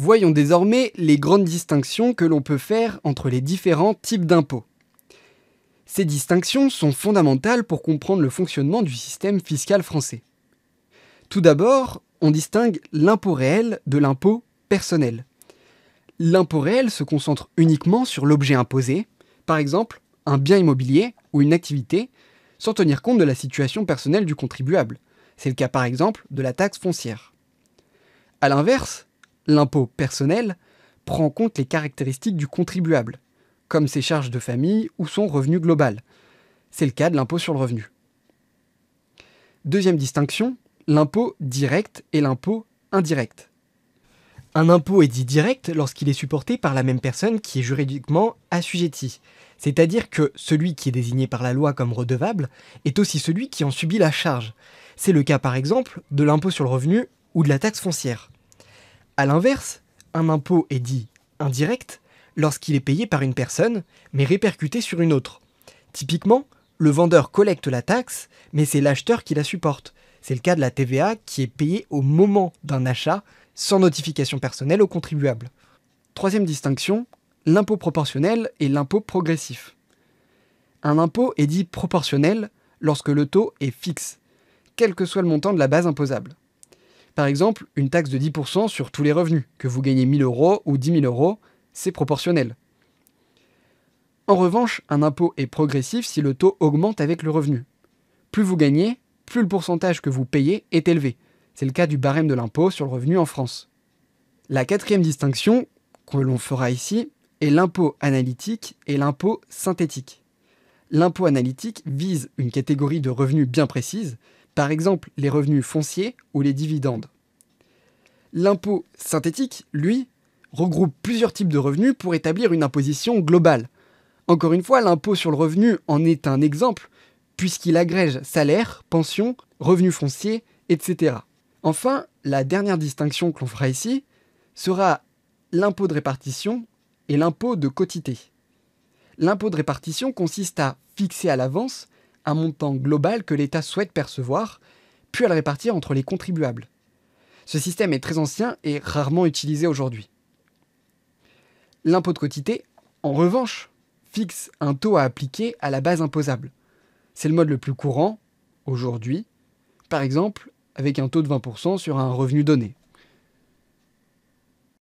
Voyons désormais les grandes distinctions que l'on peut faire entre les différents types d'impôts. Ces distinctions sont fondamentales pour comprendre le fonctionnement du système fiscal français. Tout d'abord, on distingue l'impôt réel de l'impôt personnel. L'impôt réel se concentre uniquement sur l'objet imposé, par exemple un bien immobilier ou une activité, sans tenir compte de la situation personnelle du contribuable. C'est le cas par exemple de la taxe foncière. A l'inverse, l'impôt personnel prend en compte les caractéristiques du contribuable, comme ses charges de famille ou son revenu global. C'est le cas de l'impôt sur le revenu. Deuxième distinction, l'impôt direct et l'impôt indirect. Un impôt est dit direct lorsqu'il est supporté par la même personne qui est juridiquement assujettie. C'est-à-dire que celui qui est désigné par la loi comme redevable est aussi celui qui en subit la charge. C'est le cas par exemple de l'impôt sur le revenu ou de la taxe foncière. A l'inverse, un impôt est dit indirect lorsqu'il est payé par une personne mais répercuté sur une autre. Typiquement, le vendeur collecte la taxe mais c'est l'acheteur qui la supporte. C'est le cas de la TVA qui est payée au moment d'un achat sans notification personnelle au contribuable. Troisième distinction, l'impôt proportionnel et l'impôt progressif. Un impôt est dit proportionnel lorsque le taux est fixe, quel que soit le montant de la base imposable. Par exemple, une taxe de 10% sur tous les revenus, que vous gagnez 1 000 € ou 10 000 €, c'est proportionnel. En revanche, un impôt est progressif si le taux augmente avec le revenu. Plus vous gagnez, plus le pourcentage que vous payez est élevé. C'est le cas du barème de l'impôt sur le revenu en France. La quatrième distinction que l'on fera ici est l'impôt analytique et l'impôt synthétique. L'impôt analytique vise une catégorie de revenus bien précise, par exemple les revenus fonciers ou les dividendes. L'impôt synthétique, lui, regroupe plusieurs types de revenus pour établir une imposition globale. Encore une fois, l'impôt sur le revenu en est un exemple, puisqu'il agrège salaire, pension, revenus fonciers, etc. Enfin, la dernière distinction que l'on fera ici sera l'impôt de répartition et l'impôt de quotité. L'impôt de répartition consiste à fixer à l'avance un montant global que l'État souhaite percevoir, puis à le répartir entre les contribuables. Ce système est très ancien et rarement utilisé aujourd'hui. L'impôt de quotité, en revanche, fixe un taux à appliquer à la base imposable. C'est le mode le plus courant, aujourd'hui, par exemple, avec un taux de 20% sur un revenu donné.